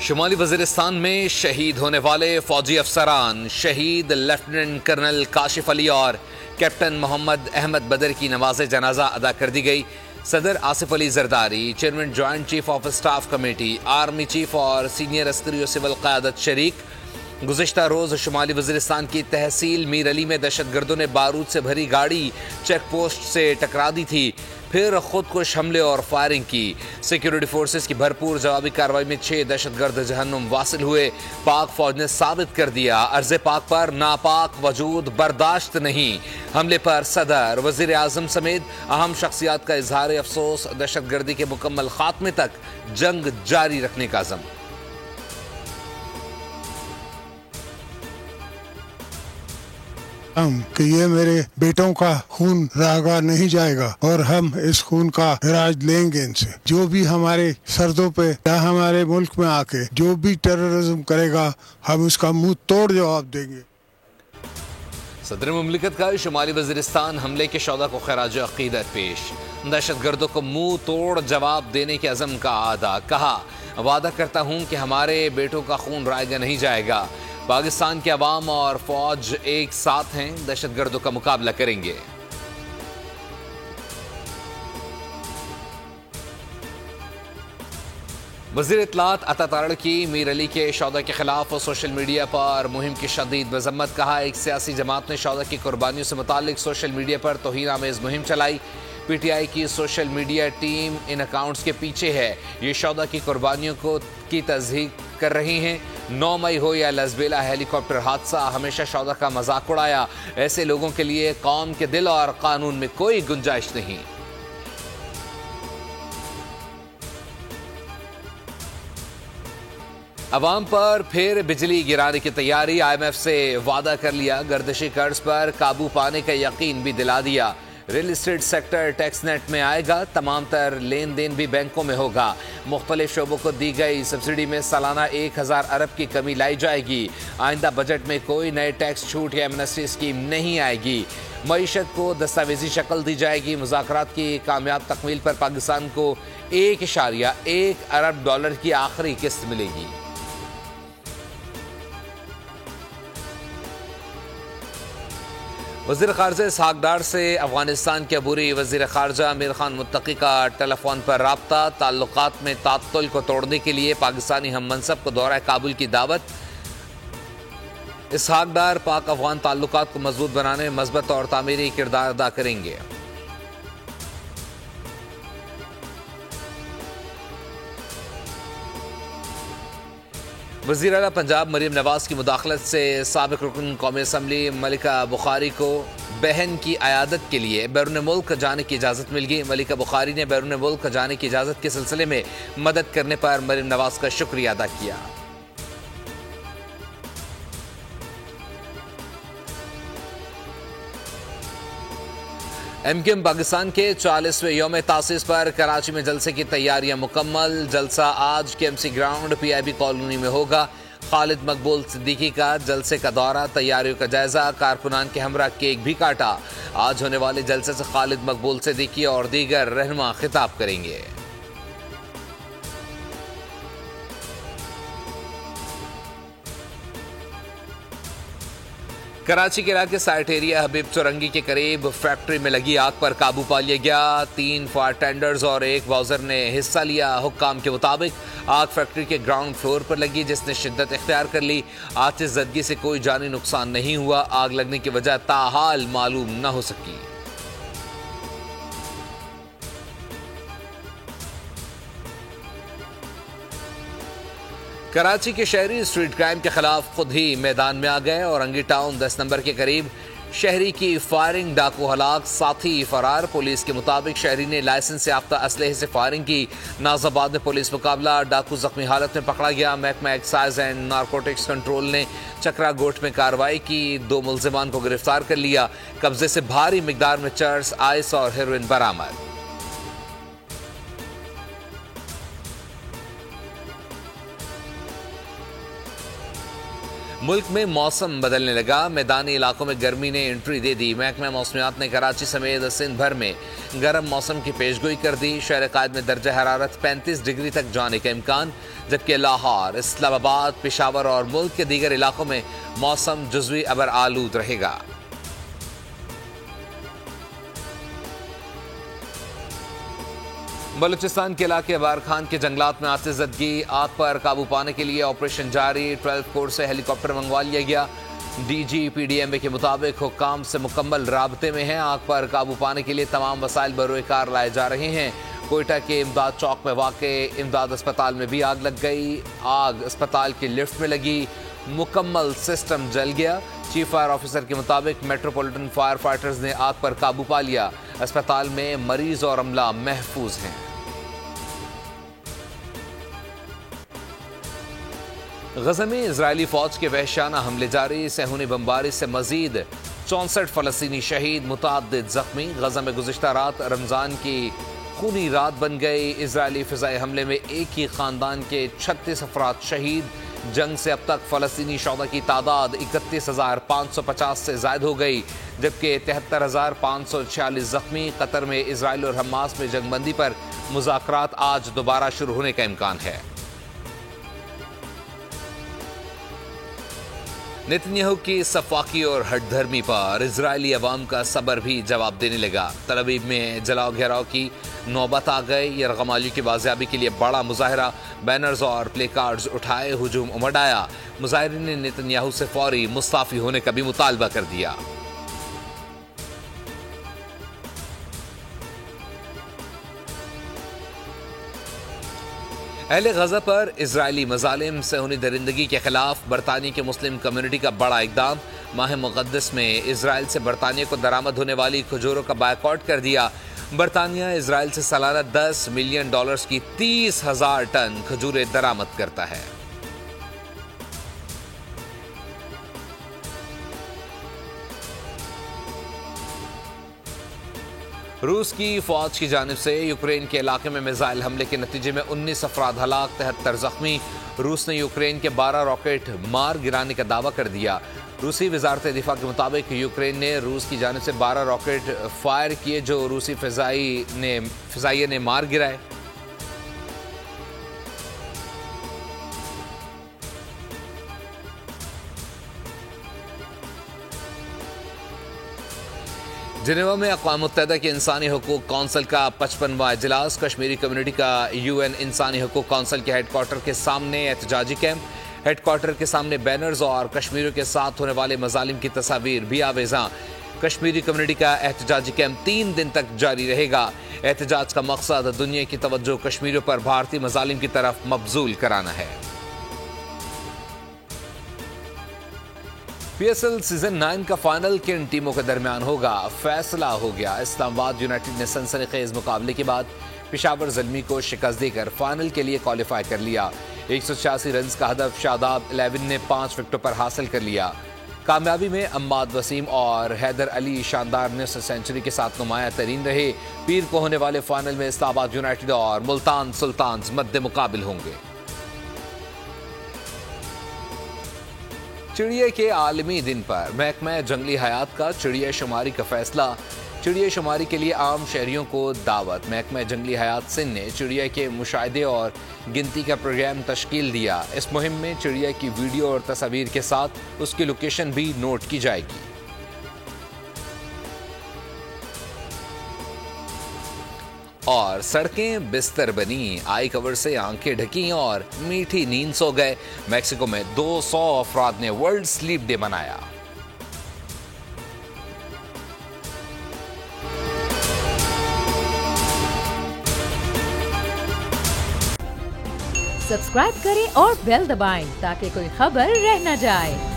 शुमाली वजीरिस्तान में शहीद होने वाले फौजी अफसरान शहीद लेफ्टिनेंट कर्नल काशिफ अली और कैप्टन मोहम्मद अहमद बदर की नमाज जनाजा अदा कर दी गई। सदर Asif Ali Zardari, chairman joint chief of staff committee, army chief और सीनियर अस्करी और सिविल क़यादत शरीक। गुज़िश्ता रोज़ शुमाली वज़ीरिस्तान की तहसील मीर अली में दहशतगर्दों ने बारूद से भरी गाड़ी चेक पोस्ट से टकरा दी थी, फिर खुदकुश हमले और फायरिंग की। सिक्योरिटी फोर्सेस की भरपूर जवाबी कार्रवाई में 6 दहशतगर्द जहन्नुम वासिल हुए। पाक फौज ने साबित कर दिया अर्ज़ पाक पर नापाक वजूद बर्दाश्त नहीं। हमले पर सदर, वज़ीर आज़म समेत अहम शख्सियात का इजहार अफसोस। दहशतगर्दी के मुकम्मल खात्मे तक जंग जारी रखने का अज़म। कि ये मेरे बेटों का खून रागा नहीं जाएगा और हम इस खून का इराज लेंगे इनसे। जो भी हमारे सरदों पे या हमारे मुल्क में आके जो भी टेररिज्म करेगा हम उसका मुंह तोड़ जवाब देंगे। सदर मुमलिकत का शुमाली वज़ीरिस्तान हमले के शौदा को खराज अकीदत पेश। दहशतगर्दों को मुंह तोड़ जवाब देने के अज़म का आदा। कहा, वादा करता हूँ कि हमारे बेटों का खून रायगा नहीं जाएगा। पाकिस्तान के अवाम और फौज एक साथ हैं, दहशतगर्दों का मुकाबला करेंगे। वज़ीर इत्तलात अता तारड़ की मीर अली के शौदा के खिलाफ सोशल मीडिया पर मुहिम की शदीद मजम्मत। कहा, एक सियासी जमात ने शौदा की कुर्बानियों से मुतालिक सोशल मीडिया पर तौहीन आमेज मुहिम चलाई। PTI की सोशल मीडिया टीम इन अकाउंट्स के पीछे है। ये शौदा की कुर्बानियों की तज़हीक कर रही हैं। 9 मई हो या लज़बेला हेलीकॉप्टर हादसा, हमेशा शौदा का मजाक उड़ाया। ऐसे लोगों के लिए कौम के दिल और कानून में कोई गुंजाइश नहीं। अवाम पर फिर बिजली गिराने की तैयारी। IMF से वादा कर लिया, गर्दिशी कर्ज पर काबू पाने का यकीन भी दिला दिया। Real estate sector tax net में आएगा, तमाम तर लेन देन भी बैंकों में होगा। मुख्तलिफ शोबों को दी गई सब्सिडी में सालाना 1000 अरब की कमी लाई जाएगी। आइंदा बजट में कोई नए टैक्स छूट या एमनेस्टी स्कीम नहीं आएगी। मईशत को दस्तावेजी शक्ल दी जाएगी। मुज़ाकरात की कामयाब तकमील पर पाकिस्तान को $1.1 अरब की आखिरी किस्त मिलेगी। वज़ीर ख़ारजा इसहाक़ डार से अफ़ग़ानिस्तान के अबूरी वज़ीर ख़ारजा अमीर ख़ान मुत्तक़ी का टेलीफोन पर राब्ता। ताल्लुक़ात में तात्तुल को तोड़ने के लिए पाकिस्तानी हम मनसब को दौरा काबुल की दावत। इसहाक़ डार पाक अफ़ग़ान ताल्लुक़ात को मजबूत बनाने में मज़बत और तामीरी किरदार अदा करेंगे। वज़ीर आला पंजाब मरीम नवाज की मुदाखलत से साबिक़ रुकन कौमी असम्बली मलिका बुखारी को बहन की अयादत के लिए बैरून मुल्क जाने की इजाज़त मिल गई। मलिका बुखारी ने बैरून मुल्क जाने की इजाज़त के सिलसिले में मदद करने पर मरीम नवाज का शुक्रिया अदा किया। MQM पाकिस्तान के 40वें यौम तासीस पर कराची में जलसे की तैयारियां मुकम्मल। जलसा आज KMC ग्राउंड PIB कॉलोनी में होगा। खालिद मकबूल सिद्दीकी का जलसे का दौरा, तैयारियों का जायजा, कारकुनान के हमरा केक भी काटा। आज होने वाले जलसे से खालिद मकबूल सिद्दीकी और दीगर रहनुमा खिताब करेंगे। कराची के इलाके साइट एरिया हबीब चौरंगी के करीब फैक्ट्री में लगी आग पर काबू पा लिया गया। 3 फायर टेंडर्स और 1 वाउजर ने हिस्सा लिया। हुक्काम के मुताबिक आग फैक्ट्री के ग्राउंड फ्लोर पर लगी, जिसने शिद्दत इख्तियार कर ली। आतिशज़दगी से कोई जानी नुकसान नहीं हुआ। आग लगने की वजह ताहाल मालूम न हो सकी। कराची के शहरी स्ट्रीट क्राइम के खिलाफ खुद ही मैदान में आ गए। औरंगी टाउन 10 नंबर के करीब शहरी की फायरिंग, डाकू हलाक, साथी फरार। पुलिस के मुताबिक शहरी ने लाइसेंस याफ्ता असलहे से फायरिंग की। नाज़ाबाद में पुलिस मुकाबला, डाकू जख्मी हालत में पकड़ा गया। महकमा एक्साइज एंड नारकोटिक्स कंट्रोल ने चक्रा गोट में कार्रवाई की। 2 मुल्जिमान को गिरफ्तार कर लिया। कब्जे से भारी मिकदार में चर्स, आइस और हेरोइन बरामद। मुल्क में मौसम बदलने लगा, मैदानी इलाकों में गर्मी ने एंट्री दे दी। महकमा मौसमियात ने कराची समेत सिंध भर में गर्म मौसम की पेशगोई कर दी। शहर कायद में दर्जा हरारत 35 डिग्री तक जाने का इम्कान, जबकि लाहौर, इस्लामाबाद, पेशावर और मुल्क के दीगर इलाकों में मौसम जुज़वी अबर आलूद रहेगा। बलूचिस्तान के इलाके बार खान के जंगलात में आतिशज़दगी, आग पर काबू पाने के लिए ऑपरेशन जारी। 12 कोर से हेलीकॉप्टर मंगवा लिया गया। DGPDMA के मुताबिक हुक्काम से मुकम्मल राबते में हैं। आग पर काबू पाने के लिए तमाम वसाइल बरोए कार लाए जा रहे हैं। कोयटा के इमदाद चौक में वाक़े इमदाद अस्पताल में भी आग लग गई। आग अस्पताल की लिफ्ट में लगी, मुकम्मल सिस्टम जल गया। चीफ फायर ऑफिसर के मुताबिक मेट्रोपॉलिटन फायर फाइटर्स ने आग पर काबू पा लिया। अस्पताल में मरीज और अमला महफूज हैं। गज़ा में इजरायली फौज के वहशाना हमले जारी, सहूनी बमबारी से मजीद 64 फलस्तीनी शहीद, मुतअद्दिद जख्मी। गज़ा में गुज़िश्ता रात रमजान की खूनी रात बन गई। इजरायली फ़िज़ाई हमले में एक ही ख़ानदान के 36 अफराद शहीद। जंग से अब तक फ़लस्तीनी शौदा की तादाद 31,550 से ज़ायद हो गई, जबकि 73,546 जख्मी। कतर में इजराइल और हमास में जंगबंदी पर मुज़ाकरात आज दोबारा शुरू होने का इम्कान है। नेतन्याहू की सफाकी और हठधर्मी पर इजरायली अवाम का सब्र भी जवाब देने लगा। तल अवीव में जलाओ घेराव की नौबत आ गई। यरगमाली की बाजियाबी के लिए बड़ा मुजाहरा, बैनर्स और प्ले कार्ड्स उठाए, हुजूम उमड़ आया। मुजाहिरीन ने नेतन्याहू से फौरी मुस्ताफी होने का भी मुतालबा कर दिया। अहले गज़ा पर इजरायली मज़ालिम, सहूनी दरिंदगी के खिलाफ बरतानिया की मुस्लिम कम्युनिटी का बड़ा इक़दाम। माह मुक़द्दस में इजराइल से बरतानिया को दरामद होने वाली खजूरों का बायकॉट कर दिया। बरतानिया इजराइल से सालाना $10 मिलियन की 30,000 टन खजूरें दरामद करता है। रूस की फौज की जानिब से यूक्रेन के इलाके में मिसाइल हमले के नतीजे में 19 अफराद हलाक, 73 जख्मी। रूस ने यूक्रेन के 12 रॉकेट मार गिराने का दावा कर दिया। रूसी वजारत दिफा के मुताबिक यूक्रेन ने रूस की जानिब से 12 रॉकेट फायर किए, जो रूसी फिजाइये ने मार गिराए। जिनेवा में अक़वाम मुत्तहिदा के इंसानी हकूक़ कौंसिल का 55वां इजलास। कश्मीरी कम्युनिटी का UN इंसानी हकूक़ कौंसिल के हेडक्वार्टर के सामने एहतजाजी कैंप। हेडक्वार्टर के सामने बैनर्स और कश्मीरियों के साथ होने वाले मज़ालिम की तस्वीर भी आवेज़ां। कश्मीरी कम्युनिटी का एहतजाजी कैंप 3 दिन तक जारी रहेगा। एहतजाज का मकसद दुनिया की तवज्जो कश्मीरियों पर भारतीय मज़ालिम की तरफ मबजूल कराना है। PSL सीजन 9 का फाइनल किन टीमों के दरमियान होगा, फैसला हो गया। इस्लामाबाद यूनाइटेड ने सनसनीखेज मुकाबले के बाद पेशावर ज़ल्मी को शिकस्त देकर फाइनल के लिए क्वालिफाई कर लिया। 186 रन का हदफ शादाब 11 ने 5 विकेटों पर हासिल कर लिया। कामयाबी में अम्माद वसीम और हैदर अली शानदार निस्फ सेंचुरी के साथ नुमाया तरीन रहे। पीर को होने वाले फाइनल में इस्लामाबाद यूनाइटेड और मुल्तान सुल्तान्स मद्दे मुकाबिल होंगे। चिड़िया के आलमी दिन पर महकमा जंगली हयात का चिड़िया शुमारी का फैसला। चिड़िया शुमारी के लिए आम शहरियों को दावत। महकमा जंगली हयात सिंध ने चिड़िया के मुशाहिदे और गिनती का प्रोग्राम तश्कील दिया। इस मुहिम में चिड़िया की वीडियो और तस्वीर के साथ उसकी लोकेशन भी नोट की जाएगी। और सड़कें बिस्तर बनी, आई कवर से आंखें ढकी और मीठी नींद सो गए। मैक्सिको में 200 अफराद ने वर्ल्ड स्लीप डे मनाया। सब्सक्राइब करें और बेल दबाएं ताकि कोई खबर रह न जाए।